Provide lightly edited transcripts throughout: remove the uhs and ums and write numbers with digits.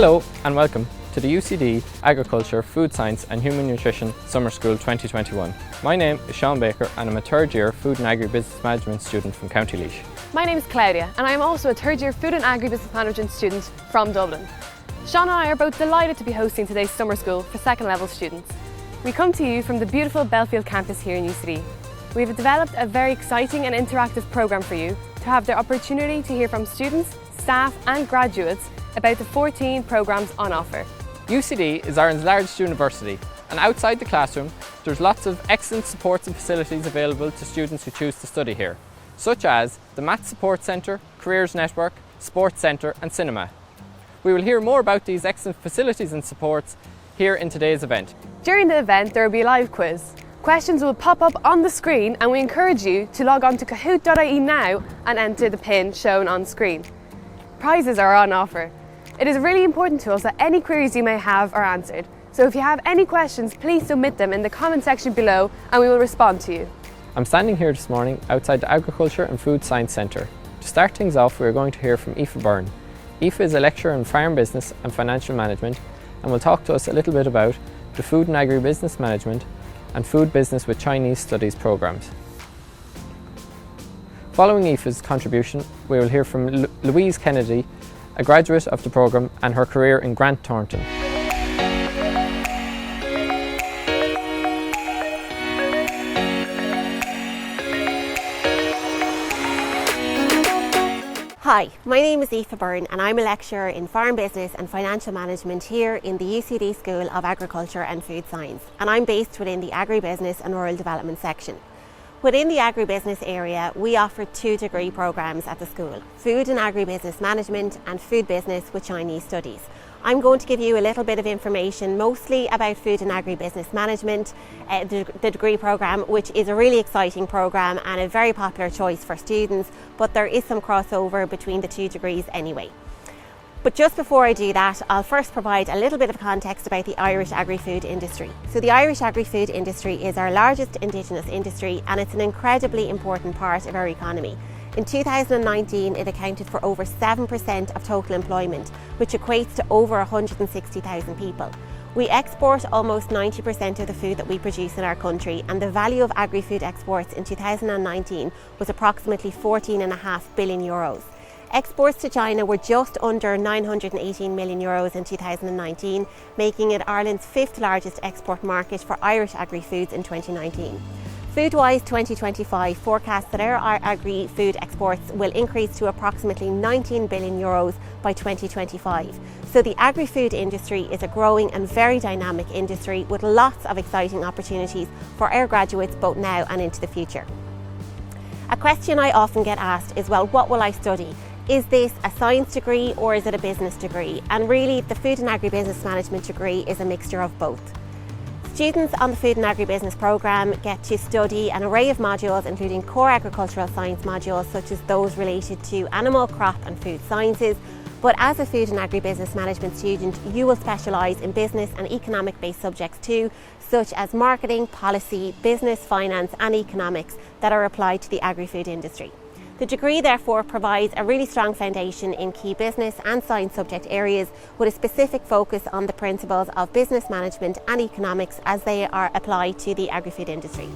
Hello and welcome to the UCD Agriculture, Food Science and Human Nutrition Summer School 2021. My name is Sean Baker and I'm a third year Food and Agri-Business Management student from County Laois. My name is Claudia and I am also a third year Food and Agri-Business Management student from Dublin. Sean and I are both delighted to be hosting today's summer school for second level students. We come to you from the beautiful Belfield campus here in UCD. We have developed a very exciting and interactive programme for you to have the opportunity to hear from students, staff and graduates about the 14 programmes on offer. UCD is Ireland's largest university, and outside the classroom there's lots of excellent supports and facilities available to students who choose to study here, such as the Maths Support Centre, Careers Network, Sports Centre and Cinema. We will hear more about these excellent facilities and supports here in today's event. During the event there will be a live quiz. Questions will pop up on the screen and we encourage you to log on to kahoot.ie now and enter the pin shown on screen. Prizes are on offer. It is really important to us that any queries you may have are answered. So if you have any questions, please submit them in the comment section below and we will respond to you. I'm standing here this morning outside the Agriculture and Food Science Centre. To start things off, we're going to hear from Aoife Byrne. Aoife is a lecturer in farm business and financial management and will talk to us a little bit about the Food and Agri-Business Management and Food Business with Chinese Studies programmes. Following Aoife's contribution, we will hear from Louise Kennedy, a graduate of the programme and her career in Grant Thornton. Hi, my name is Aoife Byrne and I'm a lecturer in Farm Business and Financial Management here in the UCD School of Agriculture and Food Science, and I'm based within the Agri-Business and Rural Development section. Within the Agri-Business area, we offer 2 degree programmes at the school, Food and Agri-Business Management and Food Business with Chinese Studies. I'm going to give you a little bit of information mostly about Food and Agri-Business Management, the degree programme, which is a really exciting programme and a very popular choice for students, but there is some crossover between the 2 degrees anyway. But just before I do that, I'll first provide a little bit of context about the Irish agri-food industry. So the Irish agri-food industry is our largest indigenous industry and it's an incredibly important part of our economy. In 2019, it accounted for over 7% of total employment, which equates to over 160,000 people. We export almost 90% of the food that we produce in our country, and the value of agri-food exports in 2019 was approximately €14.5 billion. Exports to China were just under €918 million in 2019, making it Ireland's 5th largest export market for Irish agri-foods in 2019. Foodwise 2025 forecasts that our agri-food exports will increase to approximately €19 billion by 2025. So the agri-food industry is a growing and very dynamic industry with lots of exciting opportunities for our graduates both now and into the future. A question I often get asked is, well, what will I study? Is this a science degree or is it a business degree? And really, the Food and Agri-Business Management degree is a mixture of both. Students on the Food and Agri-Business programme get to study an array of modules, including core agricultural science modules such as those related to animal, crop and food sciences. But as a Food and Agri-Business Management student, you will specialise in business and economic-based subjects too, such as marketing, policy, business, finance and economics that are applied to the agri-food industry. The degree therefore provides a really strong foundation in key business and science subject areas with a specific focus on the principles of business management and economics as they are applied to the agri-food industry.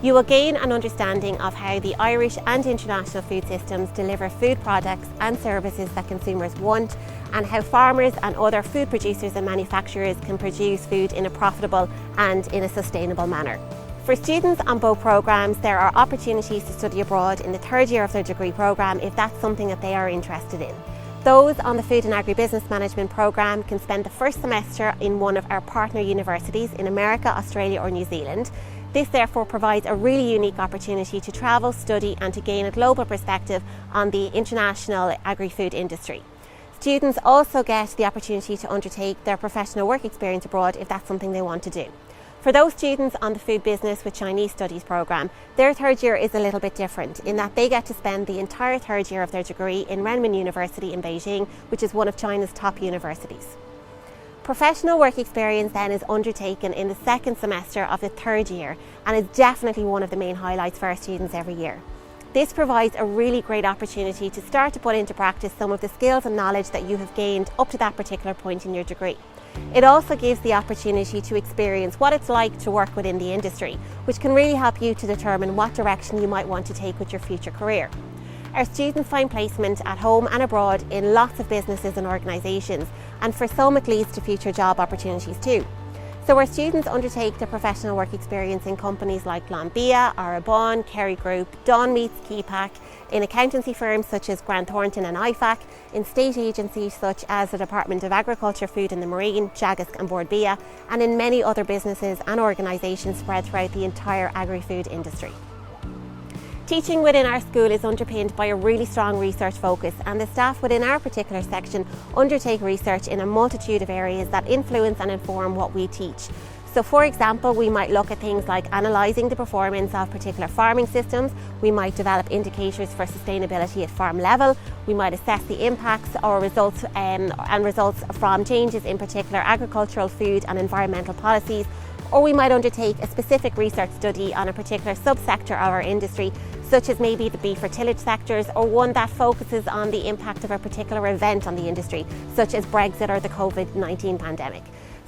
You will gain an understanding of how the Irish and international food systems deliver food products and services that consumers want, and how farmers and other food producers and manufacturers can produce food in a profitable and in a sustainable manner. For students on both programmes, there are opportunities to study abroad in the 3rd year of their degree programme if that's something that they are interested in. Those on the Food and Agri-Business Management programme can spend the first semester in one of our partner universities in America, Australia or New Zealand. This therefore provides a really unique opportunity to travel, study and to gain a global perspective on the international agri-food industry. Students also get the opportunity to undertake their professional work experience abroad if that's something they want to do. For those students on the Food Business with Chinese Studies programme, their 3rd year is a little bit different in that they get to spend the entire 3rd year of their degree in Renmin University in Beijing, which is one of China's top universities. Professional work experience then is undertaken in the 2nd semester of the 3rd year and is definitely one of the main highlights for our students every year. This provides a really great opportunity to start to put into practice some of the skills and knowledge that you have gained up to that particular point in your degree. It also gives the opportunity to experience what it's like to work within the industry, which can really help you to determine what direction you might want to take with your future career. Our students find placement at home and abroad in lots of businesses and organisations, and for some it leads to future job opportunities too. So our students undertake their professional work experience in companies like Glanbia, Arabon, Kerry Group, Dawn Meats, Keypack, in accountancy firms such as Grant Thornton and IFAC, in state agencies such as the Department of Agriculture, Food and the Marine, Teagasc and Bord Bia, and in many other businesses and organisations spread throughout the entire agri-food industry. Teaching within our school is underpinned by a really strong research focus, and the staff within our particular section undertake research in a multitude of areas that influence and inform what we teach. So for example, we might look at things like analysing the performance of particular farming systems, we might develop indicators for sustainability at farm level, we might assess the impacts or results from changes in particular agricultural, food and environmental policies, or we might undertake a specific research study on a particular subsector of our industry, such as maybe the beef or tillage sectors, or one that focuses on the impact of a particular event on the industry, such as Brexit or the COVID-19 pandemic.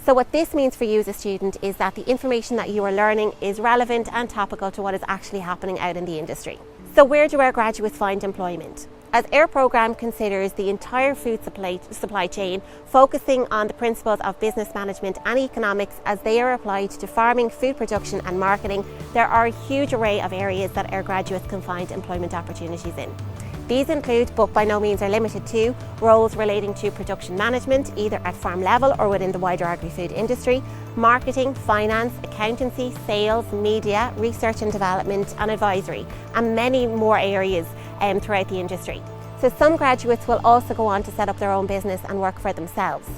So what this means for you as a student is that the information that you are learning is relevant and topical to what is actually happening out in the industry. So where do our graduates find employment? As our programme considers the entire food supply chain, focusing on the principles of business management and economics as they are applied to farming, food production and marketing, there are a huge array of areas that our graduates can find employment opportunities in. These include, but by no means are limited to, roles relating to production management, either at farm level or within the wider agri-food industry, marketing, finance, accountancy, sales, media, research and development and advisory, and many more areas throughout the industry. So some graduates will also go on to set up their own business and work for themselves.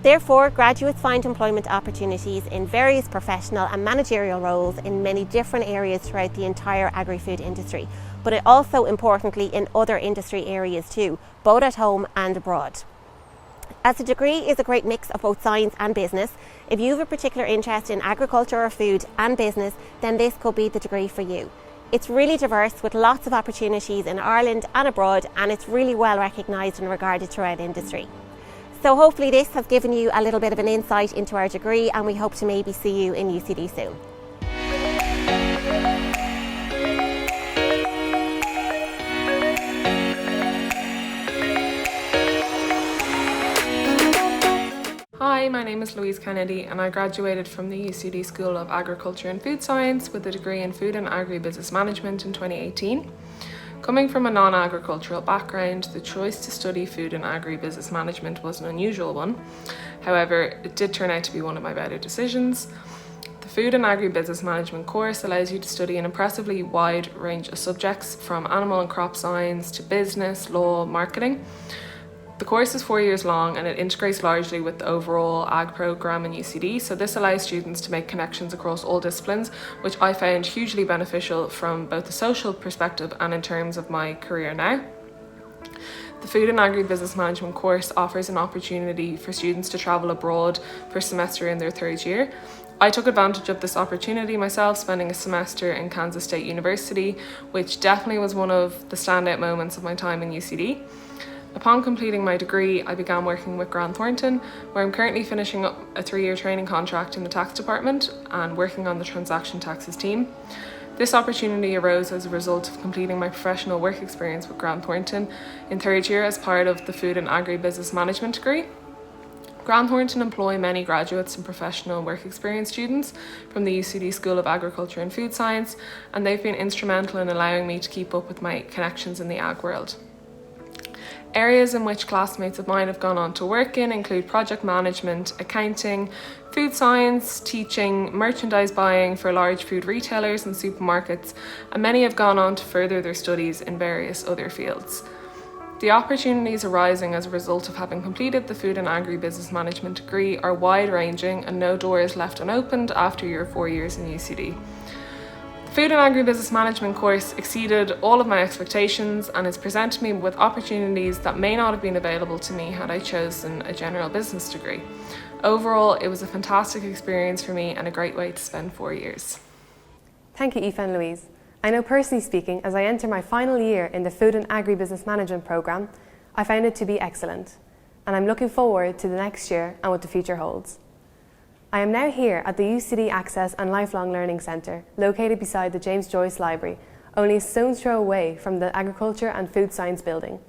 Therefore, graduates find employment opportunities in various professional and managerial roles in many different areas throughout the entire agri-food industry, but it also importantly in other industry areas too, both at home and abroad. As a degree is a great mix of both science and business, if you have a particular interest in agriculture or food and business, then this could be the degree for you. It's really diverse with lots of opportunities in Ireland and abroad, and it's really well recognised and regarded throughout industry. So hopefully this has given you a little bit of an insight into our degree, and we hope to maybe see you in UCD soon. Hi, my name is Louise Kennedy and I graduated from the UCD School of Agriculture and Food Science with a degree in Food and Agri-Business Management in 2018. Coming from a non-agricultural background, the choice to study Food and Agri-Business Management was an unusual one. However, it did turn out to be one of my better decisions. The Food and Agri-Business Management course allows you to study an impressively wide range of subjects from animal and crop science to business, law, marketing. The course is 4 years long and it integrates largely with the overall ag programme in UCD, so this allows students to make connections across all disciplines, which I found hugely beneficial from both a social perspective and in terms of my career now. The Food and Agri-Business Management course offers an opportunity for students to travel abroad for a semester in their third year. I took advantage of this opportunity myself, spending a semester in Kansas State University, which definitely was one of the standout moments of my time in UCD. Upon completing my degree, I began working with Grant Thornton, where I'm currently finishing up a 3-year training contract in the tax department and working on the transaction taxes team. This opportunity arose as a result of completing my professional work experience with Grant Thornton in third year as part of the Food and Agri-Business Management degree. Grant Thornton employ many graduates and professional work experience students from the UCD School of Agriculture and Food Science, and they've been instrumental in allowing me to keep up with my connections in the ag world. Areas in which classmates of mine have gone on to work in include project management, accounting, food science, teaching, merchandise buying for large food retailers and supermarkets, and many have gone on to further their studies in various other fields. The opportunities arising as a result of having completed the Food and Agri-Business Management degree are wide-ranging and no door is left unopened after your 4 years in UCD. The Food and Agri-Business Management course exceeded all of my expectations and has presented me with opportunities that may not have been available to me had I chosen a general business degree. Overall, it was a fantastic experience for me and a great way to spend 4 years. Thank you, Aoife and Louise. I know personally speaking, as I enter my final year in the Food and Agri Business Management programme, I found it to be excellent, and I'm looking forward to the next year and what the future holds. I am now here at the UCD Access and Lifelong Learning Centre, located beside the James Joyce Library, only a stone's throw away from the Agriculture and Food Science building.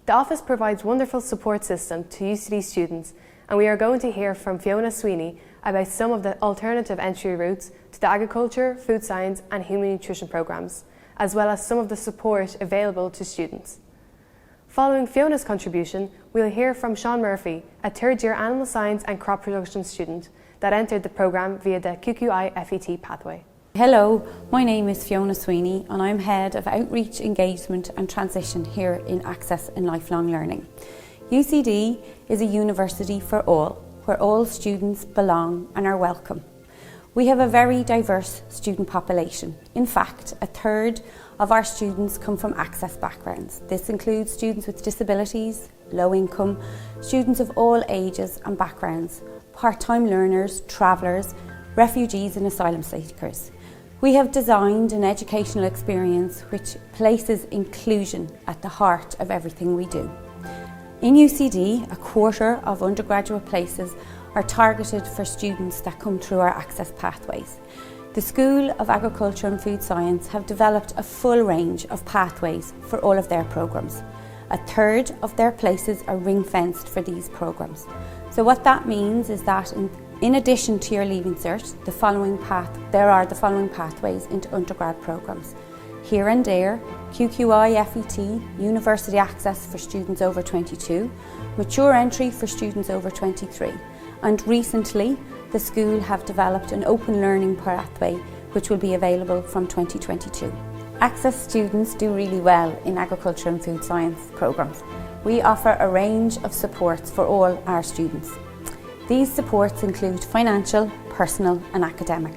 The office provides wonderful support system to UCD students, and we are going to hear from Fiona Sweeney about some of the alternative entry routes to the agriculture, food science and human nutrition programmes, as well as some of the support available to students. Following Fiona's contribution, we'll hear from Sean Murphy, a third-year animal science and crop production student that entered the programme via the QQI FET pathway. Hello, my name is Fiona Sweeney and I'm Head of Outreach, Engagement and Transition here in Access and Lifelong Learning. UCD is a university for all, where all students belong and are welcome. We have a very diverse student population. In fact, a third of our students come from access backgrounds. This includes students with disabilities, low income, students of all ages and backgrounds, part-time learners, travellers, refugees and asylum seekers. We have designed an educational experience which places inclusion at the heart of everything we do. In UCD, a quarter of undergraduate places are targeted for students that come through our access pathways. The School of Agriculture and Food Science have developed a full range of pathways for all of their programmes. A third of their places are ring-fenced for these programmes. So what that means is that in addition to your Leaving Cert, there are the following pathways into undergrad programmes. Here and There, QQI FET, University Access for students over 22, Mature Entry for students over 23. And recently, the school have developed an open learning pathway which will be available from 2022. Access students do really well in agriculture and food science programmes. We offer a range of supports for all our students. These supports include financial, personal and academic.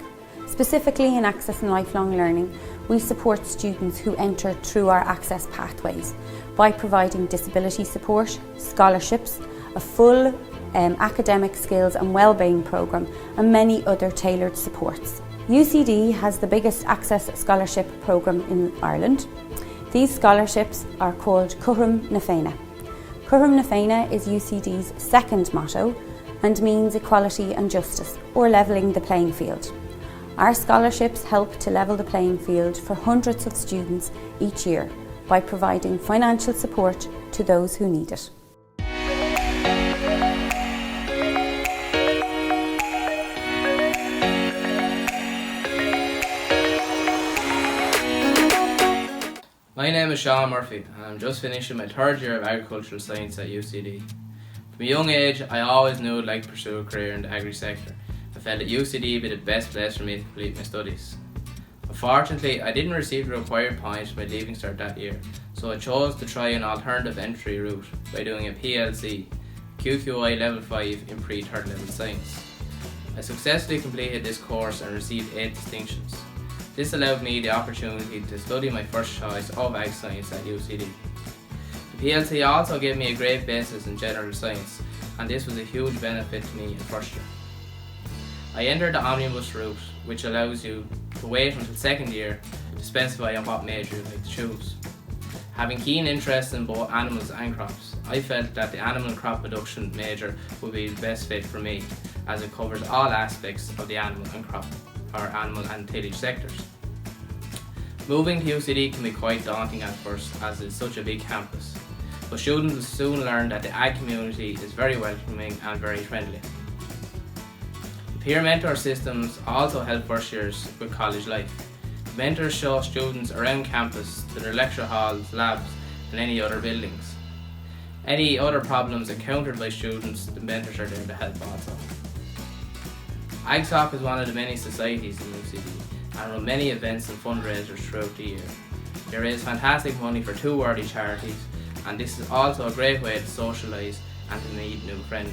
Specifically in Access and Lifelong Learning, we support students who enter through our access pathways by providing disability support, scholarships, a full academic skills and wellbeing programme and many other tailored supports. UCD has the biggest access scholarship programme in Ireland. These scholarships are called Cuireann na Féine. Cuireann na Féine is UCD's second motto and means equality and justice, or levelling the playing field. Our scholarships help to level the playing field for hundreds of students each year by providing financial support to those who need it. My name is Sean Murphy and I'm just finishing my third year of agricultural science at UCD. From a young age, I always knew I'd like to pursue a career in the agri sector. I felt that UCD would be the best place for me to complete my studies. Unfortunately, I didn't receive the required points for my Leaving Cert that year, so I chose to try an alternative entry route by doing a PLC, QQI Level 5 in pre-third level science. I successfully completed this course and received 8 distinctions. This allowed me the opportunity to study my first choice of Ag Science at UCD. The PLC also gave me a great basis in general science, and this was a huge benefit to me in first year. I entered the omnibus route, which allows you to wait until second year to specify on what major you'd like to choose. Having keen interest in both animals and crops, I felt that the animal and crop production major would be the best fit for me, as it covers all aspects of the animal and crop, or animal and tillage sectors. Moving to UCD can be quite daunting at first, as it's such a big campus, but students will soon learn that the ag community is very welcoming and very friendly. The peer mentor systems also help first years with college life. The mentors show students around campus to their lecture halls, labs and any other buildings. Any other problems encountered by students, the mentors are there to help also. AgTalk is one of the many societies in UCD and run many events and fundraisers throughout the year. They raise fantastic money for 2 worthy charities, and this is also a great way to socialise and to meet new friends.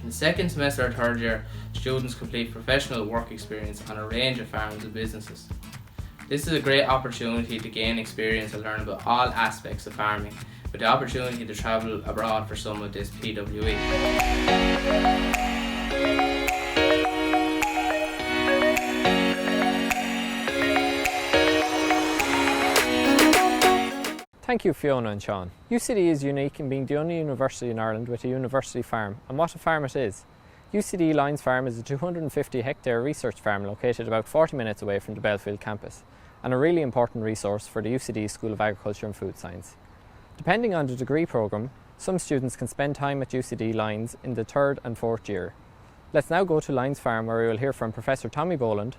In the second semester or third year, students complete professional work experience on a range of farms and businesses. This is a great opportunity to gain experience and learn about all aspects of farming, with the opportunity to travel abroad for some of this PWE. Thank you, Fiona and Sean. UCD is unique in being the only university in Ireland with a university farm, and what a farm it is. Ucd Lions Farm is a 250 hectare research farm located about 40 minutes away from the Belfield campus, and a really important resource for the UCD School of Agriculture and Food Science. Depending on the degree programme, some students can spend time at UCD Lions in the 3rd and 4th year. Let's now go to Lions Farm, where we will hear from Professor Tommy Boland.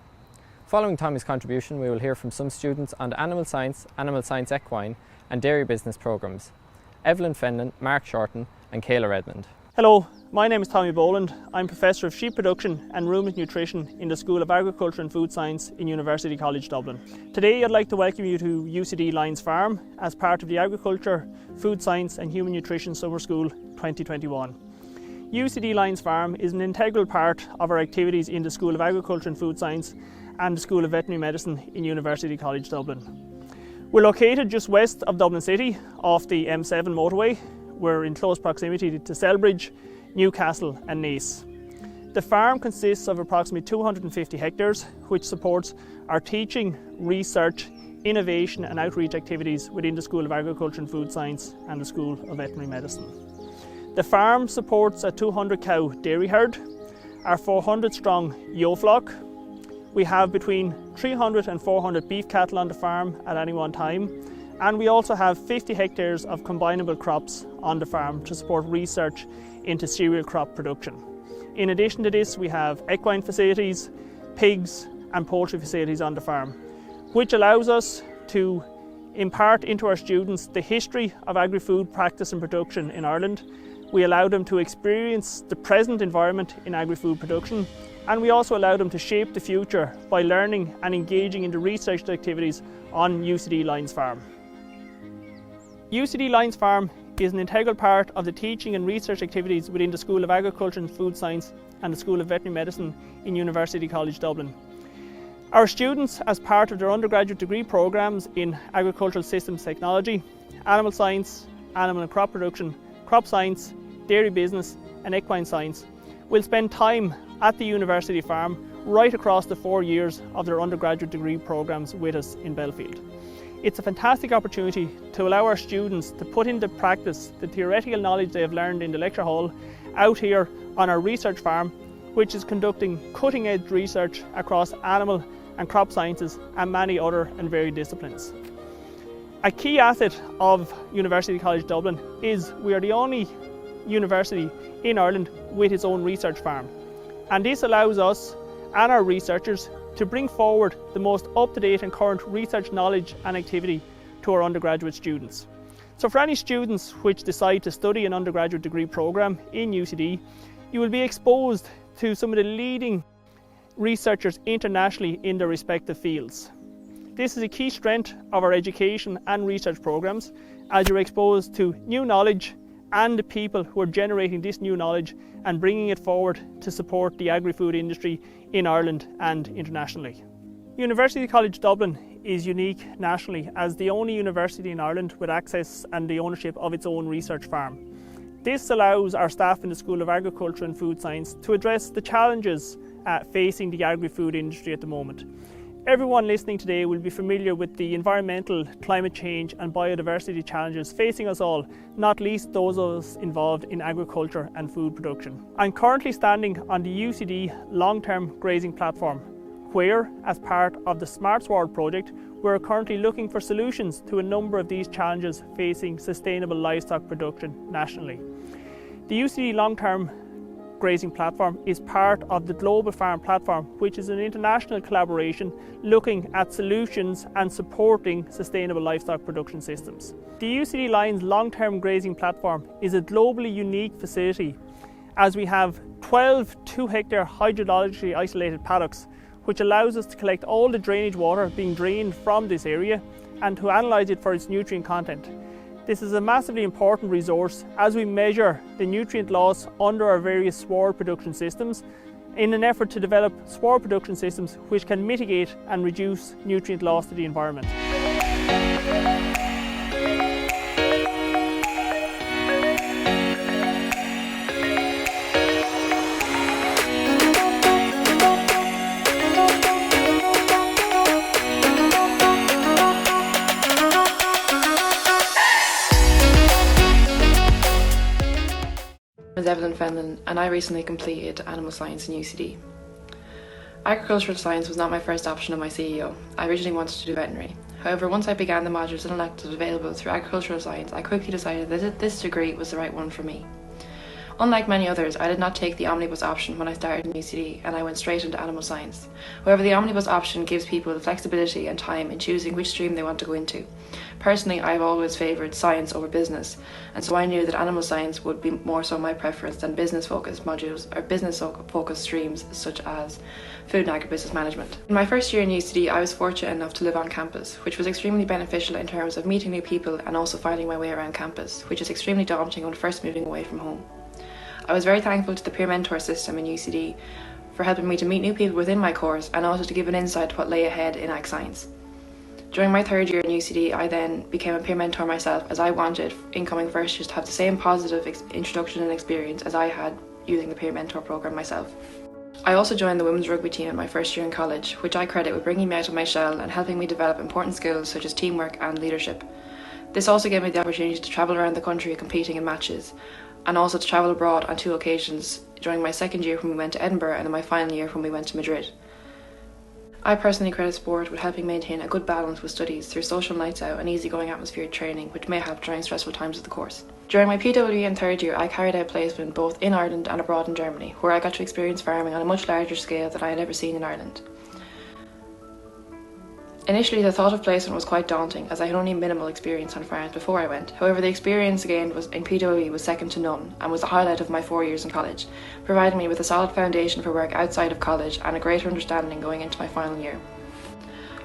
Following Tommy's contribution, we will hear from some students on the Animal Science Equine and Dairy Business programmes, Evelyn Fenlon, Mark Shorten and Kayla Redmond. Hello, my name is Tommy Boland. I'm Professor of Sheep Production and Ruminant Nutrition in the School of Agriculture and Food Science in University College Dublin. Today I'd like to welcome you to UCD Lions Farm as part of the Agriculture, Food Science and Human Nutrition Summer School 2021. UCD Lions Farm is an integral part of our activities in the School of Agriculture and Food Science and the School of Veterinary Medicine in University College Dublin. We're located just west of Dublin City off the M7 motorway. We're in close proximity to Selbridge, Newcastle and Naas. The farm consists of approximately 250 hectares, which supports our teaching, research, innovation and outreach activities within the School of Agriculture and Food Science and the School of Veterinary Medicine. The farm supports a 200 cow dairy herd, our 400 strong ewe flock. We have between 300 and 400 beef cattle on the farm at any one time, and we also have 50 hectares of combinable crops on the farm to support research into cereal crop production. In addition to this, we have equine facilities, pigs and poultry facilities on the farm, which allows us to impart into our students the history of agri-food practice and production in Ireland. We allow them to experience the present environment in agri-food production, and we also allow them to shape the future by learning and engaging in the research activities on UCD Lions Farm. UCD Lions Farm is an integral part of the teaching and research activities within the School of Agriculture and Food Science and the School of Veterinary Medicine in University College Dublin. Our students, as part of their undergraduate degree programmes in Agricultural Systems Technology, Animal Science, Animal and Crop Production, Crop Science, Dairy Business and Equine Science, will spend time at the University Farm right across the 4 years of their undergraduate degree programmes with us in Belfield. It's a fantastic opportunity to allow our students to put into practice the theoretical knowledge they have learned in the lecture hall out here on our research farm, which is conducting cutting-edge research across animal and crop sciences and many other and varied disciplines. A key asset of University College Dublin is we are the only university in Ireland with its own research farm, and this allows us and our researchers to bring forward the most up-to-date and current research knowledge and activity to our undergraduate students. So for any students which decide to study an undergraduate degree programme in UCD, you will be exposed to some of the leading researchers internationally in their respective fields. This is a key strength of our education and research programmes, as you're exposed to new knowledge and the people who are generating this new knowledge and bringing it forward to support the agri-food industry in Ireland and internationally. University College Dublin is unique nationally as the only university in Ireland with access and the ownership of its own research farm. This allows our staff in the School of Agriculture and Food Science to address the challenges facing the agri-food industry at the moment. Everyone listening today will be familiar with the environmental, climate change and biodiversity challenges facing us all, not least those of us involved in agriculture and food production. I'm currently standing on the UCD long-term grazing platform, where, as part of the Smart Sward project, we're currently looking for solutions to a number of these challenges facing sustainable livestock production nationally. The UCD long-term grazing platform is part of the Global Farm Platform, which is an international collaboration looking at solutions and supporting sustainable livestock production systems. The UCD Lions long-term grazing platform is a globally unique facility, as we have 12 2-hectare hydrologically isolated paddocks, which allows us to collect all the drainage water being drained from this area and to analyse it for its nutrient content. This is a massively important resource as we measure the nutrient loss under our various sward production systems in an effort to develop sward production systems which can mitigate and reduce nutrient loss to the environment. Dublin, Fenland, and I recently completed Animal Science in UCD. Agricultural science was not my first option on my CEO. I originally wanted to do veterinary. However, once I began the modules and electives available through agricultural science, I quickly decided that this degree was the right one for me. Unlike many others, I did not take the omnibus option when I started in UCD, and I went straight into animal science. However, the omnibus option gives people the flexibility and time in choosing which stream they want to go into. Personally, I've always favoured science over business, and so I knew that animal science would be more so my preference than business-focused modules or business-focused streams such as food and agribusiness management. In my first year in UCD, I was fortunate enough to live on campus, which was extremely beneficial in terms of meeting new people and also finding my way around campus, which is extremely daunting when first moving away from home. I was very thankful to the peer mentor system in UCD for helping me to meet new people within my course and also to give an insight to what lay ahead in ag science. During my third year in UCD, I then became a peer mentor myself, as I wanted incoming first years to have the same positive introduction and experience as I had using the peer mentor program myself. I also joined the women's rugby team in my first year in college, which I credit with bringing me out of my shell and helping me develop important skills such as teamwork and leadership. This also gave me the opportunity to travel around the country competing in matches, and also to travel abroad on 2 occasions during my second year when we went to Edinburgh and in my final year when we went to Madrid. I personally credit sport with helping maintain a good balance with studies through social nights out and easygoing atmospheric training, which may help during stressful times of the course. During my PWE in third year, I carried out placement both in Ireland and abroad in Germany, where I got to experience farming on a much larger scale than I had ever seen in Ireland. Initially, the thought of placement was quite daunting, as I had only minimal experience on farms before I went. However, the experience gained in PWE was second to none and was the highlight of my 4 years in college, providing me with a solid foundation for work outside of college and a greater understanding going into my final year.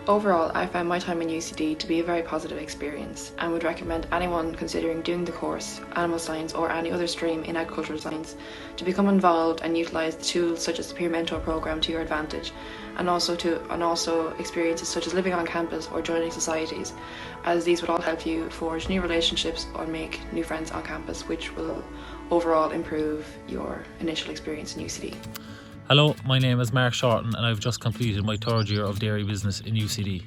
Overall, I found my time in UCD to be a very positive experience and would recommend anyone considering doing the course, animal science or any other stream in agricultural science, to become involved and utilise the tools such as the peer mentor programme to your advantage, and also experiences such as living on campus or joining societies, as these would all help you forge new relationships or make new friends on campus, which will overall improve your initial experience in UCD. Hello, my name is Mark Shorten and I've just completed my third year of dairy business in UCD.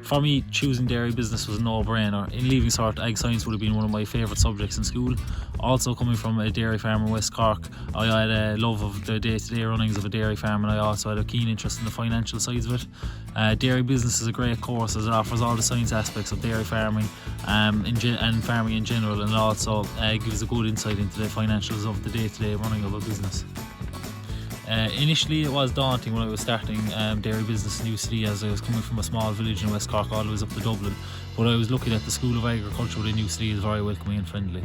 For me, choosing dairy business was a no-brainer. In leaving cert, ag science would have been one of my favourite subjects in school. Also, coming from a dairy farm in West Cork, I had a love of the day-to-day runnings of a dairy farm, and I also had a keen interest in the financial sides of it. Dairy business is a great course as it offers all the science aspects of dairy farming and farming in general, and it also gives a good insight into the financials of the day-to-day running of a business. Initially it was daunting when I was starting dairy business in UCD, as I was coming from a small village in West Cork all the way up to Dublin, but I was lucky that the School of Agriculture within UCD is very welcoming and friendly.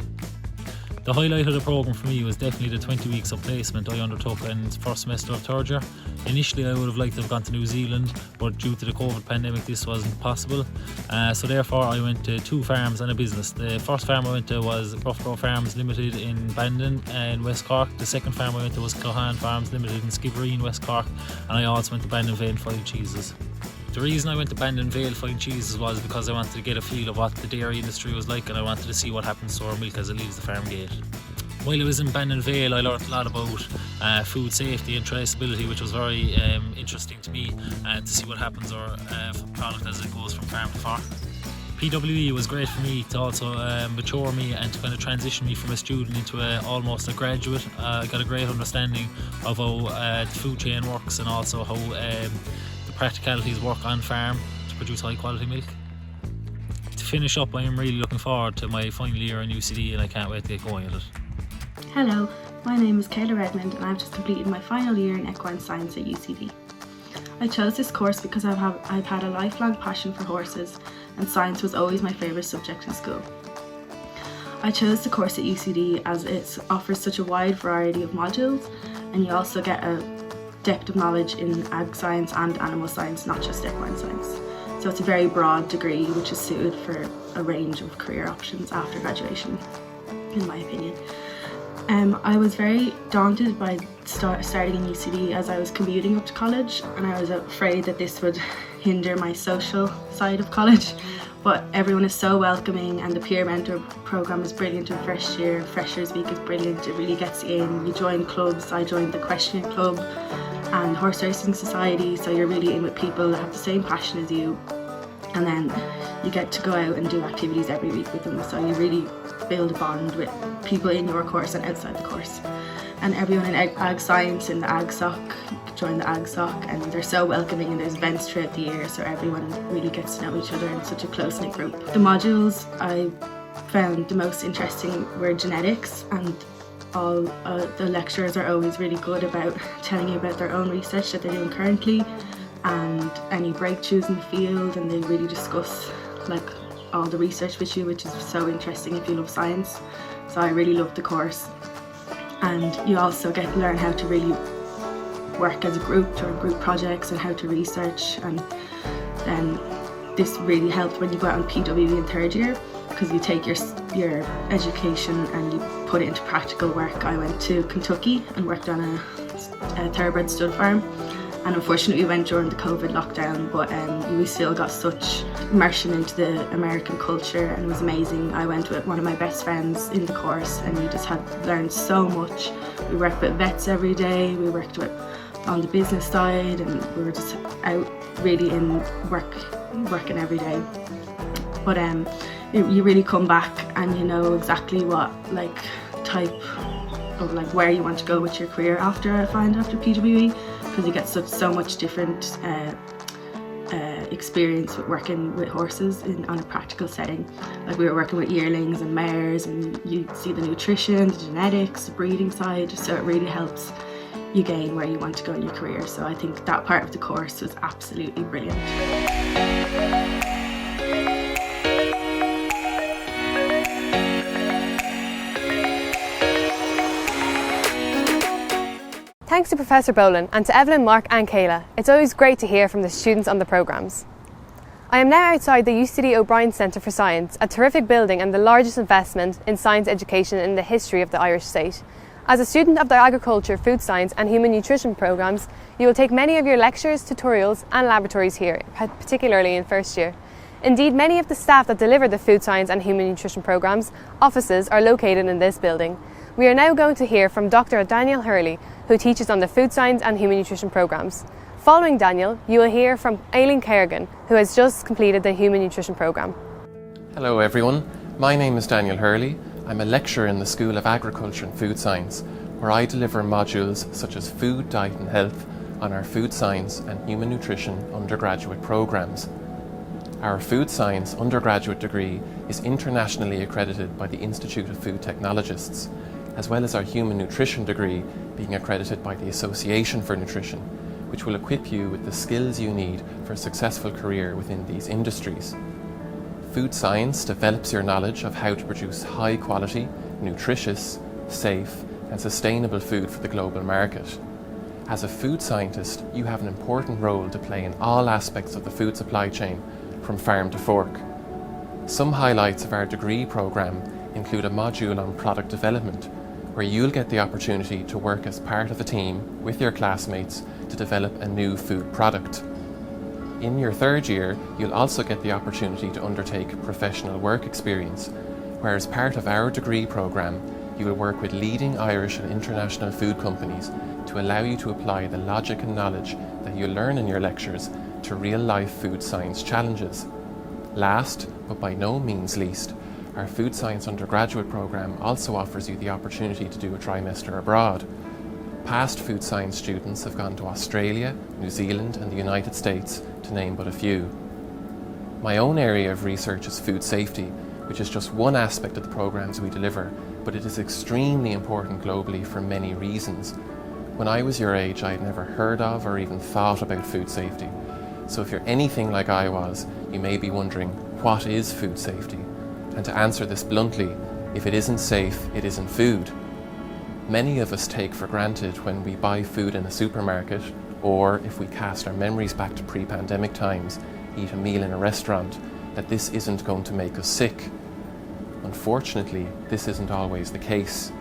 The highlight of the programme for me was definitely the 20 weeks of placement I undertook in the first semester of third year. Initially I would have liked to have gone to New Zealand, but due to the COVID pandemic this wasn't possible. So therefore I went to 2 farms and a business. The first farm I went to was Roughborough Farms Limited in Bandon in West Cork. The second farm I went to was Clohan Farms Limited in Skibbereen, West Cork, and I also went to Bandon Vale Fine Cheeses. The reason I went to Bandon Vale Fine Cheeses was because I wanted to get a feel of what the dairy industry was like, and I wanted to see what happens to our milk as it leaves the farm gate. While I was in Bandon Vale, I learned a lot about food safety and traceability, which was very interesting to me, to see what happens to our product as it goes from farm to fork. PWE was great for me to also mature me and to kind of transition me from a student into almost a graduate. I got a great understanding of how the food chain works, and also how the practicalities work on farm to produce high quality milk. To finish up, I am really looking forward to my final year in UCD, and I can't wait to get going at it. Hello, my name is Kayla Redmond and I've just completed my final year in equine science at UCD. I chose this course because I've had a lifelong passion for horses, and science was always my favourite subject in school. I chose the course at UCD as it offers such a wide variety of modules, and you also get a depth of knowledge in ag science and animal science, not just equine science. So it's a very broad degree which is suited for a range of career options after graduation, in my opinion. I was very daunted by starting in UCD, as I was commuting up to college and I was afraid that this would hinder my social side of college, but everyone is so welcoming and the peer mentor programme is brilliant in first year. Freshers Week is brilliant, it really gets you in. You join clubs, I joined the Equestrian Club and Horse Racing Society, so you're really in with people that have the same passion as you, and then you get to go out and do activities every week with them, so you really build a bond with people in your course and outside the course. And everyone in Ag Science in the Ag Soc, join the Ag Soc, and they're so welcoming, and there's events throughout the year, so everyone really gets to know each other in such a close-knit group. The modules I found the most interesting were genetics, and all the lecturers are always really good about telling you about their own research that they're doing currently and any breakthroughs in the field, and they really discuss like all the research with you, which is so interesting if you love science. So I really loved the course. And you also get to learn how to really work as a group during group projects and how to research, and then this really helped when you go out on PWE in third year, because you take your education and you put it into practical work. I went to Kentucky and worked on a thoroughbred stud farm, and unfortunately we went during the COVID lockdown, but we still got such immersion into the American culture, and it was amazing. I went with one of my best friends in the course, and we just had learned so much. We worked with vets every day, we worked with on the business side, and we were just out really in working every day. But you really come back and you know exactly what like type of like where you want to go with your career after PWE, because you get so much different experience with working with horses on a practical setting. Like we were working with yearlings and mares, and you see the nutrition, the genetics, the breeding side, so it really helps you gain where you want to go in your career. So I think that part of the course was absolutely brilliant. Thanks to Professor Boland and to Evelyn, Mark and Kayla. It's always great to hear from the students on the programmes. I am now outside the UCD O'Brien Centre for Science, a terrific building and the largest investment in science education in the history of the Irish state. As a student of the Agriculture, Food Science and Human Nutrition programmes, you will take many of your lectures, tutorials and laboratories here, particularly in first year. Indeed, many of the staff that deliver the Food Science and Human Nutrition programmes offices are located in this building. We are now going to hear from Dr. Daniel Hurley, who teaches on the Food Science and Human Nutrition programmes. Following Daniel, you will hear from Aileen Kerrigan, who has just completed the Human Nutrition programme. Hello everyone, my name is Daniel Hurley. I'm a lecturer in the School of Agriculture and Food Science, where I deliver modules such as Food, Diet and Health on our Food Science and Human Nutrition undergraduate programmes. Our Food Science undergraduate degree is internationally accredited by the Institute of Food Technologists, as well as our Human Nutrition degree being accredited by the Association for Nutrition, which will equip you with the skills you need for a successful career within these industries. Food Science develops your knowledge of how to produce high quality, nutritious, safe and sustainable food for the global market. As a food scientist, you have an important role to play in all aspects of the food supply chain, from farm to fork. Some highlights of our degree programme include a module on product development, where you'll get the opportunity to work as part of a team with your classmates to develop a new food product. In your third year, you'll also get the opportunity to undertake professional work experience, where as part of our degree programme, you will work with leading Irish and international food companies to allow you to apply the logic and knowledge that you learn in your lectures to real-life food science challenges. Last, but by no means least, our Food Science undergraduate programme also offers you the opportunity to do a trimester abroad. Past food science students have gone to Australia, New Zealand and the United States, to name but a few. My own area of research is food safety, which is just one aspect of the programmes we deliver, but it is extremely important globally for many reasons. When I was your age, I had never heard of or even thought about food safety. So if you're anything like I was, you may be wondering, what is food safety? And to answer this bluntly, if it isn't safe, it isn't food. Many of us take for granted when we buy food in a supermarket, or if we cast our memories back to pre-pandemic times, eat a meal in a restaurant, that this isn't going to make us sick. Unfortunately, this isn't always the case.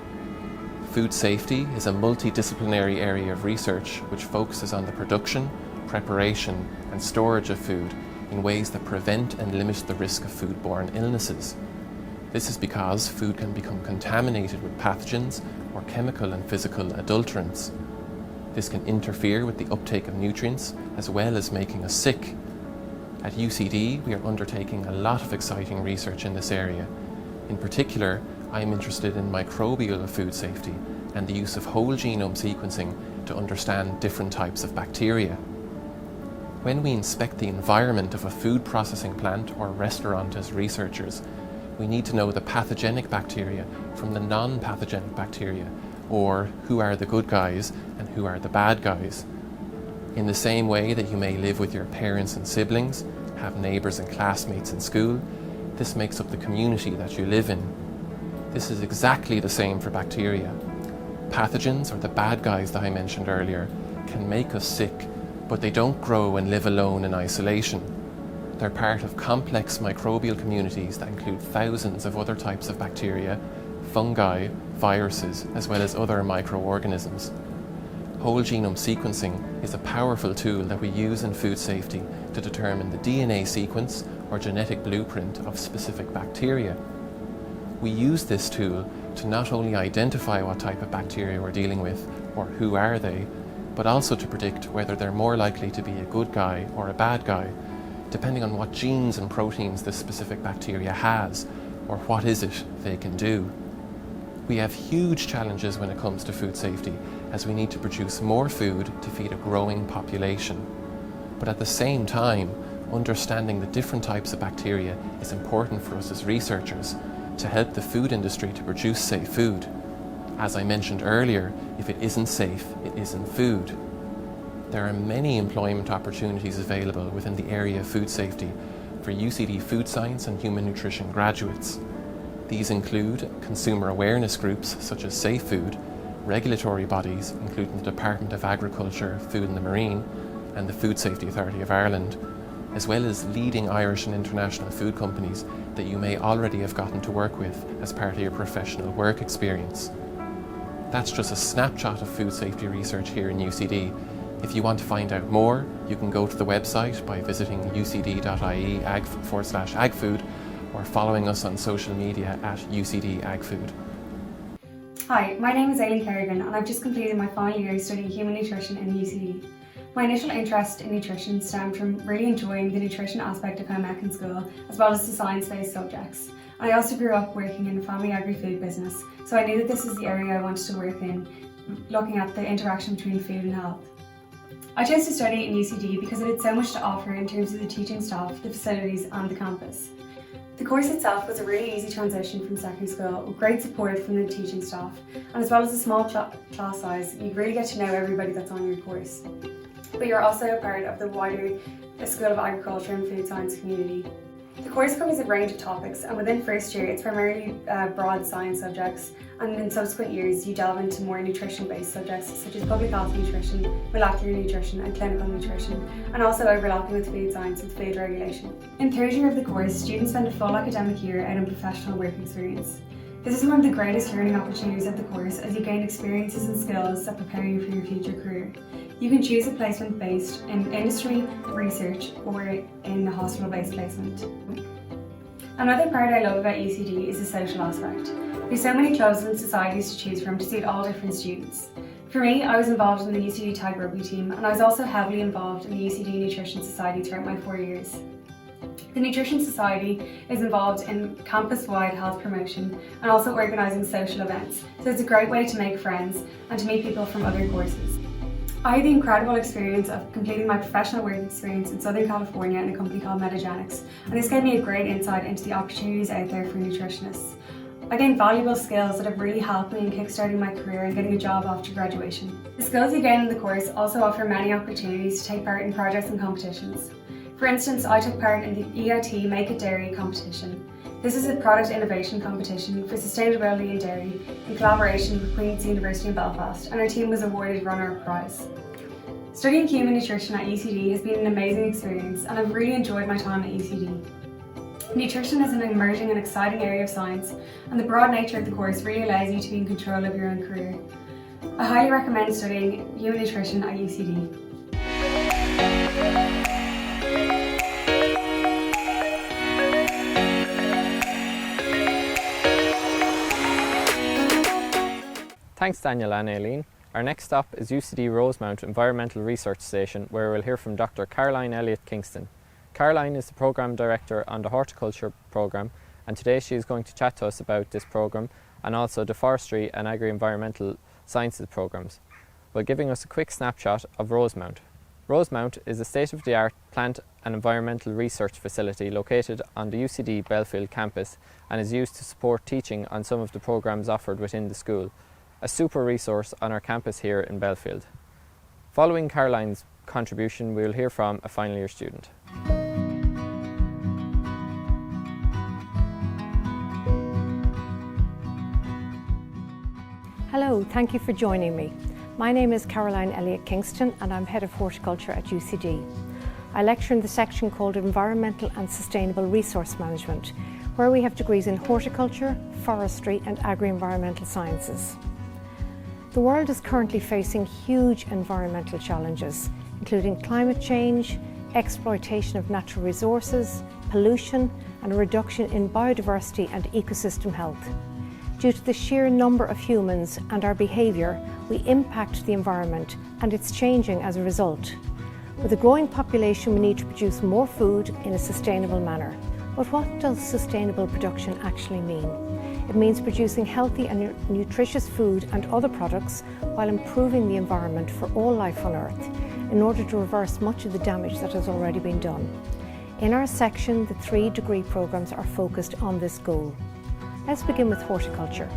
Food safety is a multidisciplinary area of research which focuses on the production, preparation and storage of food in ways that prevent and limit the risk of foodborne illnesses. This is because food can become contaminated with pathogens or chemical and physical adulterants. This can interfere with the uptake of nutrients as well as making us sick. At UCD, we are undertaking a lot of exciting research in this area. In particular, I am interested in microbial food safety and the use of whole genome sequencing to understand different types of bacteria. When we inspect the environment of a food processing plant or restaurant as researchers, we need to know the pathogenic bacteria from the non-pathogenic bacteria, or who are the good guys and who are the bad guys. In the same way that you may live with your parents and siblings, have neighbours and classmates in school, this makes up the community that you live in. This is exactly the same for bacteria. Pathogens, or the bad guys that I mentioned earlier, can make us sick, but they don't grow and live alone in isolation. They're part of complex microbial communities that include thousands of other types of bacteria, fungi, viruses, as well as other microorganisms. Whole genome sequencing is a powerful tool that we use in food safety to determine the DNA sequence or genetic blueprint of specific bacteria. We use this tool to not only identify what type of bacteria we're dealing with, or who are they, but also to predict whether they're more likely to be a good guy or a bad guy, depending on what genes and proteins this specific bacteria has, or what is it they can do. We have huge challenges when it comes to food safety, as we need to produce more food to feed a growing population. But at the same time, understanding the different types of bacteria is important for us as researchers to help the food industry to produce safe food. As I mentioned earlier, if it isn't safe, it isn't food. There are many employment opportunities available within the area of food safety for UCD food science and human nutrition graduates. These include consumer awareness groups such as Safe Food, regulatory bodies including the Department of Agriculture, Food and the Marine and the Food Safety Authority of Ireland, as well as leading Irish and international food companies that you may already have gotten to work with as part of your professional work experience. That's just a snapshot of food safety research here in UCD. If you want to find out more, you can go to the website by visiting ucd.ie/agfood or following us on social media at UCD AgFood. Hi, my name is Aileen Kerrigan and I've just completed my final year studying human nutrition in UCD. My initial interest in nutrition stemmed from really enjoying the nutrition aspect of home ec in school, as well as the science-based subjects. And I also grew up working in a family agri-food business, so I knew that this is the area I wanted to work in, looking at the interaction between food and health. I chose to study in UCD because it had so much to offer in terms of the teaching staff, the facilities and the campus. The course itself was a really easy transition from secondary school, with great support from the teaching staff, and as well as a small class size, you really get to know everybody that's on your course. But you're also a part of the wider School of Agriculture and Food Science community. The course covers a range of topics, and within first year it's primarily broad science subjects, and in subsequent years you delve into more nutrition-based subjects such as public health nutrition, molecular nutrition and clinical nutrition, and also overlapping with food science and food regulation. In third year of the course, students spend a full academic year out in professional work experience. This is one of the greatest learning opportunities of the course, as you gain experiences and skills that prepare you for your future career. You can choose a placement based in industry, research, or in a hospital-based placement. Another part I love about UCD is the social aspect. There's so many clubs and societies to choose from to suit all different students. For me, I was involved in the UCD Tag Rugby team, and I was also heavily involved in the UCD Nutrition Society throughout my 4 years. The Nutrition Society is involved in campus-wide health promotion and also organising social events, so it's a great way to make friends and to meet people from other courses. I had the incredible experience of completing my professional work experience in Southern California in a company called Metagenics, and this gave me a great insight into the opportunities out there for nutritionists. I gained valuable skills that have really helped me in kickstarting my career and getting a job after graduation. The skills you gain in the course also offer many opportunities to take part in projects and competitions. For instance, I took part in the EIT Make It Dairy competition. This is a product innovation competition for sustainability in dairy in collaboration with Queen's University in Belfast, and our team was awarded runner-up prize. Studying human nutrition at UCD has been an amazing experience, and I've really enjoyed my time at UCD. Nutrition is an emerging and exciting area of science, and the broad nature of the course really allows you to be in control of your own career. I highly recommend studying human nutrition at UCD. Thanks Daniel and Aileen. Our next stop is UCD Rosemount Environmental Research Station, where we'll hear from Dr. Caroline Elliott Kingston. Caroline is the Programme Director on the Horticulture Programme and today she is going to chat to us about this programme and also the Forestry and Agri-Environmental Sciences programmes, while giving us a quick snapshot of Rosemount. Rosemount is a state-of-the-art plant and environmental research facility located on the UCD Belfield campus and is used to support teaching on some of the programmes offered within the school, a super resource on our campus here in Belfield. Following Caroline's contribution, we will hear from a final year student. Hello, thank you for joining me. My name is Caroline Elliott Kingston and I'm Head of Horticulture at UCD. I lecture in the section called Environmental and Sustainable Resource Management, where we have degrees in horticulture, forestry and agri-environmental sciences. The world is currently facing huge environmental challenges, including climate change, exploitation of natural resources, pollution and a reduction in biodiversity and ecosystem health. Due to the sheer number of humans and our behaviour, we impact the environment and it's changing as a result. With a growing population, we need to produce more food in a sustainable manner. But what does sustainable production actually mean? It means producing healthy and nutritious food and other products while improving the environment for all life on Earth in order to reverse much of the damage that has already been done. In our section, the 3 degree programmes are focused on this goal. Let's begin with horticulture.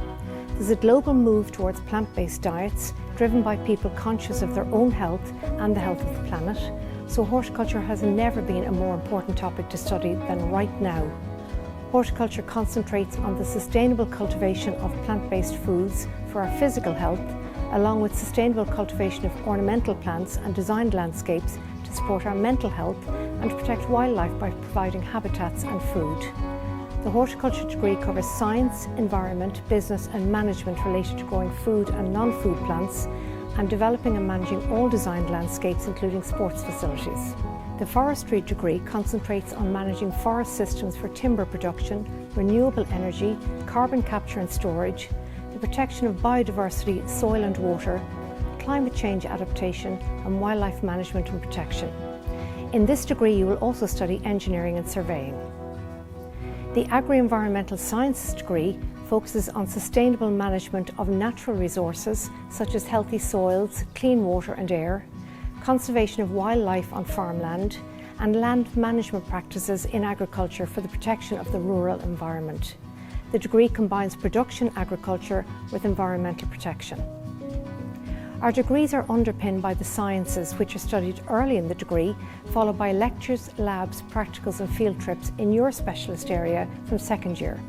There's a global move towards plant-based diets driven by people conscious of their own health and the health of the planet, so horticulture has never been a more important topic to study than right now. Horticulture concentrates on the sustainable cultivation of plant-based foods for our physical health, along with sustainable cultivation of ornamental plants and designed landscapes to support our mental health and to protect wildlife by providing habitats and food. The horticulture degree covers science, environment, business and management related to growing food and non-food plants and developing and managing all designed landscapes, including sports facilities. The forestry degree concentrates on managing forest systems for timber production, renewable energy, carbon capture and storage, the protection of biodiversity, soil and water, climate change adaptation and wildlife management and protection. In this degree you will also study engineering and surveying. The Agri-Environmental Sciences degree focuses on sustainable management of natural resources such as healthy soils, clean water and air, conservation of wildlife on farmland and land management practices in agriculture for the protection of the rural environment. The degree combines production agriculture with environmental protection. Our degrees are underpinned by the sciences, which are studied early in the degree, followed by lectures, labs, practicals and field trips in your specialist area from second year.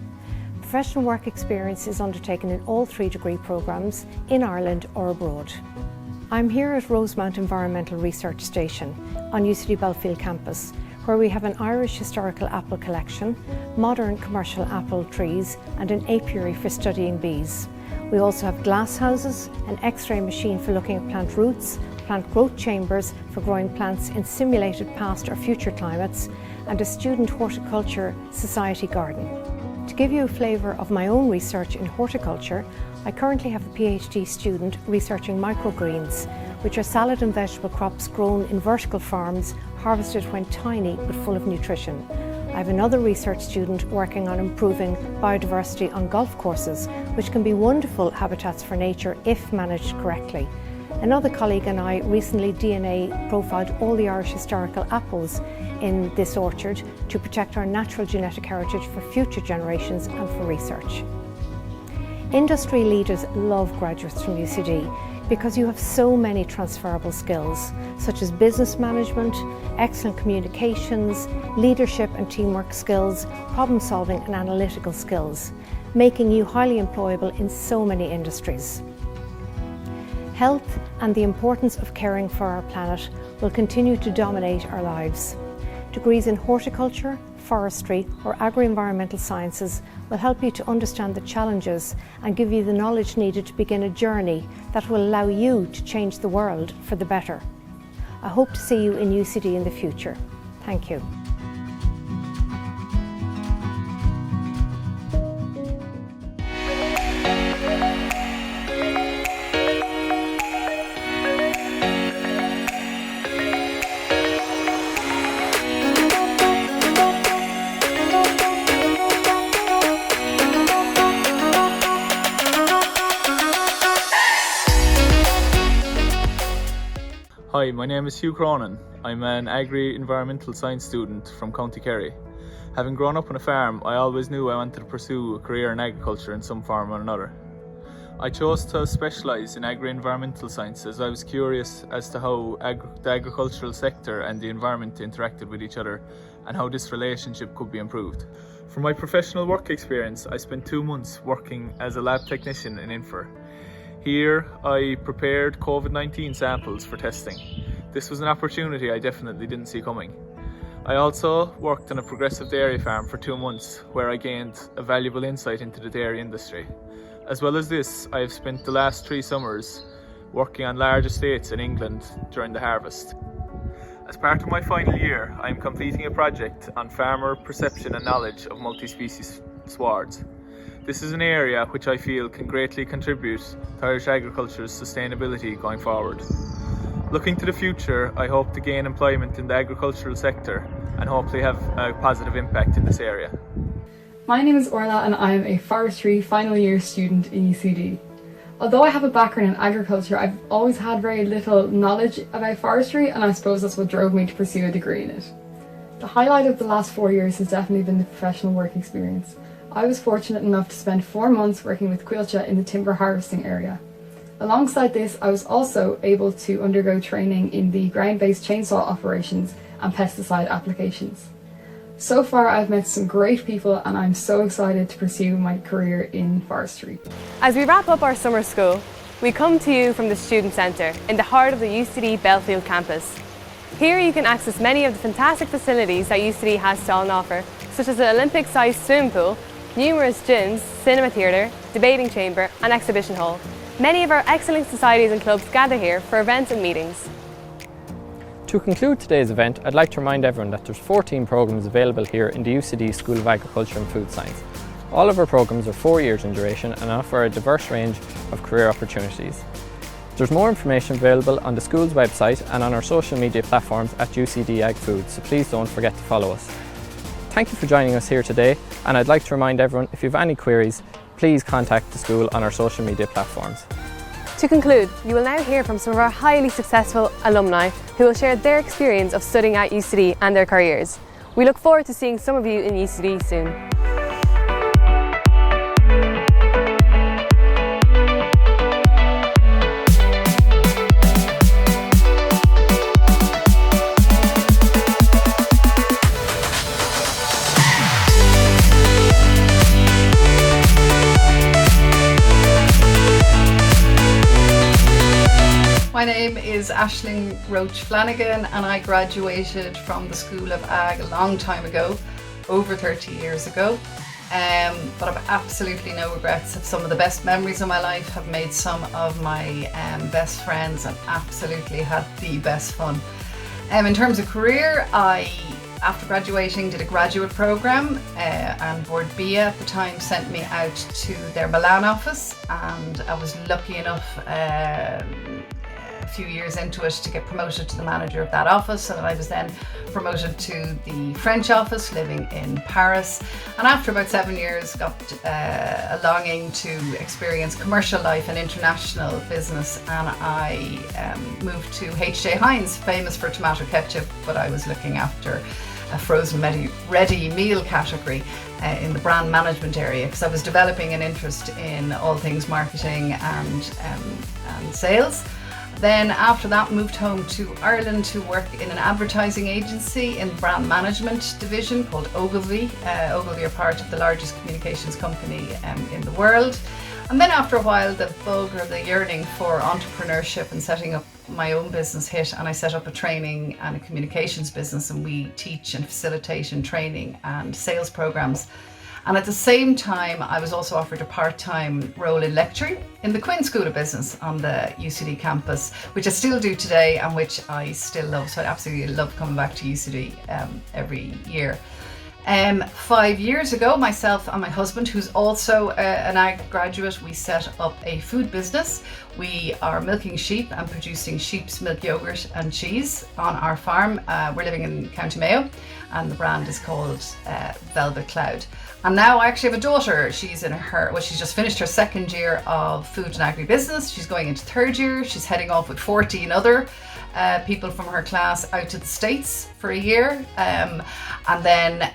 Professional work experience is undertaken in all 3 degree programmes in Ireland or abroad. I'm here at Rosemount Environmental Research Station on UCD Belfield campus, where we have an Irish historical apple collection, modern commercial apple trees and an apiary for studying bees. We also have glass houses, an X-ray machine for looking at plant roots, plant growth chambers for growing plants in simulated past or future climates, and a student horticulture society garden. To give you a flavour of my own research in horticulture, I currently have a PhD student researching microgreens, which are salad and vegetable crops grown in vertical farms, harvested when tiny but full of nutrition. I have another research student working on improving biodiversity on golf courses, which can be wonderful habitats for nature if managed correctly. Another colleague and I recently DNA profiled all the Irish historical apples in this orchard to protect our natural genetic heritage for future generations and for research. Industry leaders love graduates from UCD because you have so many transferable skills, such as business management, excellent communications, leadership and teamwork skills, problem solving and analytical skills, making you highly employable in so many industries. Health and the importance of caring for our planet will continue to dominate our lives. Degrees in horticulture, forestry or agri-environmental sciences will help you to understand the challenges and give you the knowledge needed to begin a journey that will allow you to change the world for the better. I hope to see you in UCD in the future. Thank you. Hi, my name is Hugh Cronin. I'm an Agri environmental science student from County Kerry. Having grown up on a farm, I always knew I wanted to pursue a career in agriculture in some form or another. I chose to specialise in agri-environmental science as I was curious as to how the agricultural sector and the environment interacted with each other and how this relationship could be improved. For my professional work experience, I spent 2 months working as a lab technician in Infer. Here, I prepared COVID-19 samples for testing. This was an opportunity I definitely didn't see coming. I also worked on a progressive dairy farm for 2 months, where I gained a valuable insight into the dairy industry. As well as this, I have spent the last 3 summers working on large estates in England during the harvest. As part of my final year, I am completing a project on farmer perception and knowledge of multi-species swards. This is an area which I feel can greatly contribute to Irish agriculture's sustainability going forward. Looking to the future, I hope to gain employment in the agricultural sector and hopefully have a positive impact in this area. My name is Orla and I am a forestry final year student in UCD. Although I have a background in agriculture, I've always had very little knowledge about forestry, and I suppose that's what drove me to pursue a degree in it. The highlight of the last 4 years has definitely been the professional work experience. I was fortunate enough to spend 4 months working with Quilcha in the timber harvesting area. Alongside this, I was also able to undergo training in the ground-based chainsaw operations and pesticide applications. So far, I've met some great people and I'm so excited to pursue my career in forestry. As we wrap up our summer school, we come to you from the Student Centre in the heart of the UCD Belfield campus. Here you can access many of the fantastic facilities that UCD has to on offer, such as an Olympic-sized swimming pool, numerous gyms, cinema theatre, debating chamber and exhibition hall. Many of our excellent societies and clubs gather here for events and meetings. To conclude today's event, I'd like to remind everyone that there's 14 programmes available here in the UCD School of Agriculture and Food Science. All of our programmes are 4 years in duration and offer a diverse range of career opportunities. There's more information available on the school's website and on our social media platforms at UCD Ag Food, so please don't forget to follow us. Thank you for joining us here today, and I'd like to remind everyone, if you have any queries, please contact the school on our social media platforms. To conclude, you will now hear from some of our highly successful alumni who will share their experience of studying at UCD and their careers. We look forward to seeing some of you in UCD soon. My name is Aisling Roach Flanagan and I graduated from the School of Ag a long time ago, over 30 years ago. But I've absolutely no regrets. Of some of the best memories of my life, have made some of my best friends and absolutely had the best fun. In terms of career, I, after graduating, did a graduate programme and Board BIA at the time sent me out to their Milan office, and I was lucky enough a few years into it to get promoted to the manager of that office, and I was then promoted to the French office living in Paris, and after about 7 years got a longing to experience commercial life and international business, and I moved to H.J. Heinz, famous for tomato ketchup, but I was looking after a frozen ready meal category in the brand management area, because I was developing an interest in all things marketing and sales. Then after that moved home to Ireland to work in an advertising agency in the brand management division called Ogilvy. Ogilvy are part of the largest communications company in the world. And then after a while the bug or the yearning for entrepreneurship and setting up my own business hit, and I set up a training and a communications business, and we teach and facilitate and training and sales programs. And at the same time, I was also offered a part-time role in lecturing in the Quinn School of Business on the UCD campus, which I still do today and which I still love. So I absolutely love coming back to UCD every year. 5 years ago, myself and my husband, who's also an ag graduate, we set up a food business. We are milking sheep and producing sheep's milk yogurt and cheese on our farm. We're living in County Mayo, and the brand is called Velvet Cloud. And now I actually have a daughter. She's she's just finished her 2nd year of food and agri business. She's going into 3rd year. She's heading off with 14 other people from her class out to the States for a year, and then,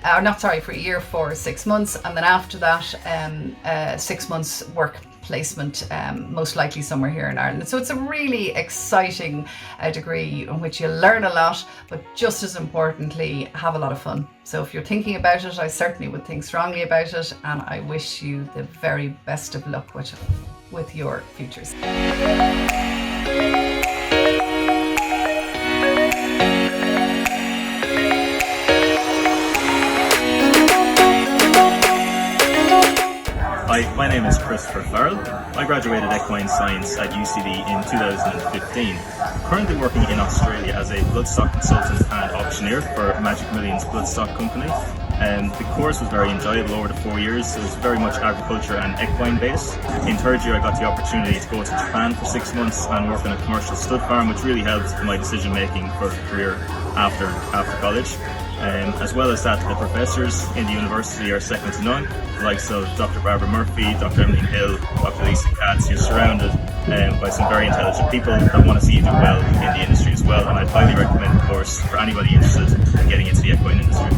for a year for 6 months, and then after that, 6 months work placement, most likely somewhere here in Ireland. So it's a really exciting degree in which you learn a lot, but just as importantly, have a lot of fun. So if you're thinking about it, I certainly would think strongly about it, and I wish you the very best of luck with your futures. Hi, my name is Christopher Farrell. I graduated Equine Science at UCD in 2015. I'm currently working in Australia as a bloodstock consultant and auctioneer for Magic Millions Bloodstock Company. The course was very enjoyable over the 4 years. It was very much agriculture and equine based. In third year I got the opportunity to go to Japan for 6 months and work on a commercial stud farm, which really helped my decision making for a career after college. As well as that, the professors in the university are second to none, the likes of Dr. Barbara Murphy, Dr. Emmeline Hill, Dr. Lisa Katz. You're surrounded by some very intelligent people that want to see you do well in the industry as well, and I'd highly recommend the course for anybody interested in getting into the equine industry.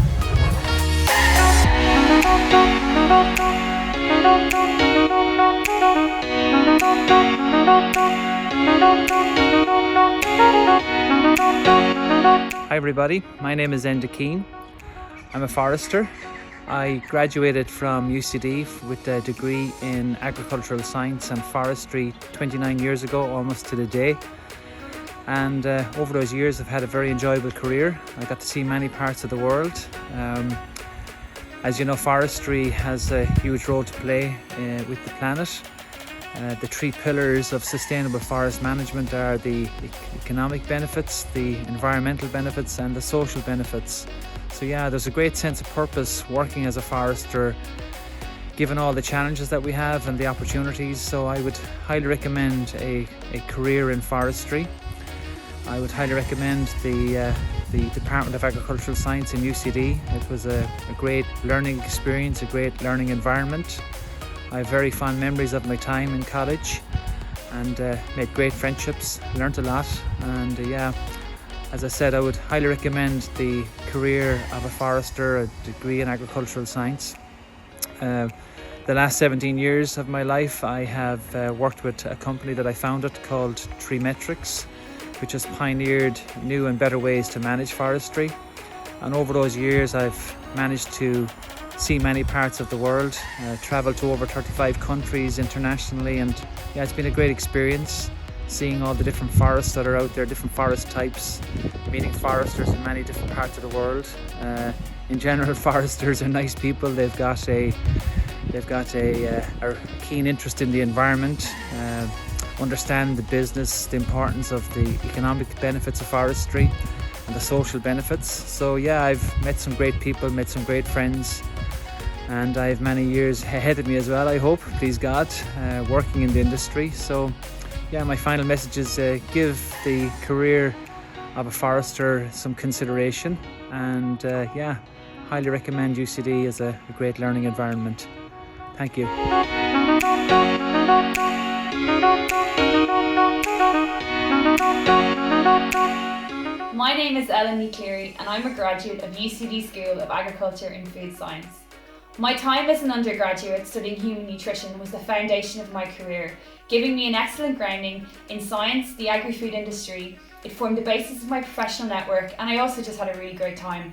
Hi everybody, my name is Keane. I'm a forester. I graduated from UCD with a degree in agricultural science and forestry 29 years ago, almost to the day. And over those years I've had a very enjoyable career. I got to see many parts of the world. As you know, forestry has a huge role to play with the planet. The three pillars of sustainable forest management are the economic benefits, the environmental benefits and the social benefits. So yeah, there's a great sense of purpose working as a forester, given all the challenges that we have and the opportunities. So I would highly recommend a career in forestry. I would highly recommend the Department of Agricultural Science in UCD. It was a great learning experience, a great learning environment. I have very fond memories of my time in college and made great friendships, learnt a lot, and yeah, as I said, I would highly recommend the career of a forester, a degree in agricultural science. The last 17 years of my life I have worked with a company that I founded called Tree Metrics, which has pioneered new and better ways to manage forestry. And over those years I've managed to see many parts of the world, travel to over 35 countries internationally, and yeah, it's been a great experience seeing all the different forests that are out there, different forest types, meeting foresters in many different parts of the world. In general, foresters are nice people. They've got a keen interest in the environment, understand the business, the importance of the economic benefits of forestry and the social benefits. So yeah, I've met some great people, met some great friends, and I have many years ahead of me as well, I hope, please God, working in the industry. So yeah, my final message is give the career of a forester some consideration, and yeah, highly recommend UCD as a great learning environment. Thank you. My name is Ellen Mccleary and I'm a graduate of UCD School of Agriculture and Food Science. My time as an undergraduate studying human nutrition was the foundation of my career, giving me an excellent grounding in science, the agri-food industry. It formed the basis of my professional network, and I also just had a really great time.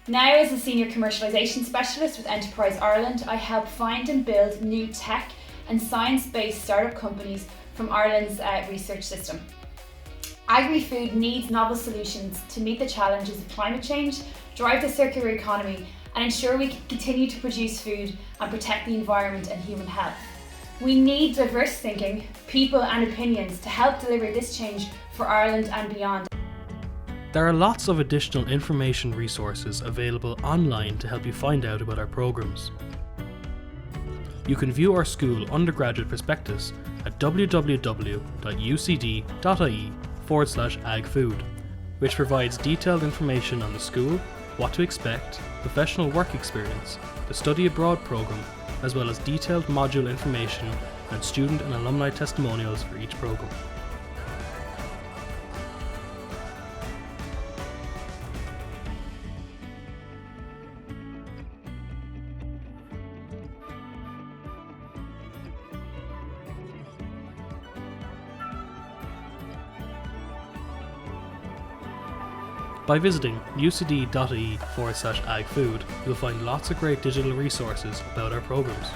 Now, as a senior commercialisation specialist with Enterprise Ireland, I help find and build new tech and science-based startup companies from Ireland's research system. Agri-food needs novel solutions to meet the challenges of climate change, drive the circular economy, and ensure we can continue to produce food and protect the environment and human health. We need diverse thinking, people and opinions to help deliver this change for Ireland and beyond. There are lots of additional information resources available online to help you find out about our programs. You can view our school undergraduate prospectus at www.ucd.ie/agfood, which provides detailed information on the school, what to expect, professional work experience, the study abroad program, as well as detailed module information and student and alumni testimonials for each program. By visiting ucd.ie/agfood, you'll find lots of great digital resources about our programs.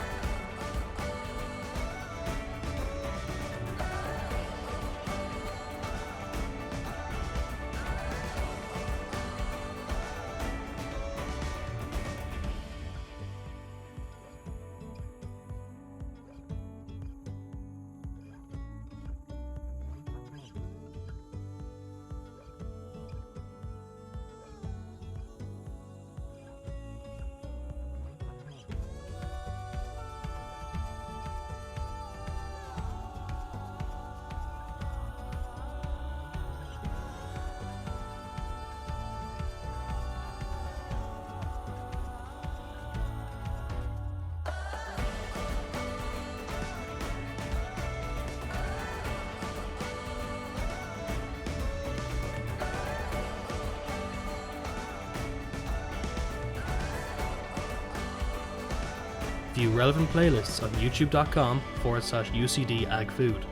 View relevant playlists on youtube.com/UCD-agfood.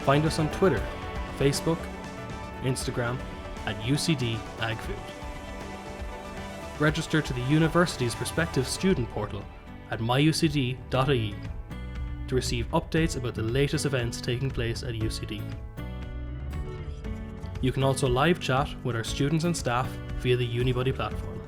Find us on Twitter, Facebook, Instagram, at UCD Agfood. Register to the university's prospective student portal at myucd.ie to receive updates about the latest events taking place at UCD. You can also live chat with our students and staff via the Unibuddy platform.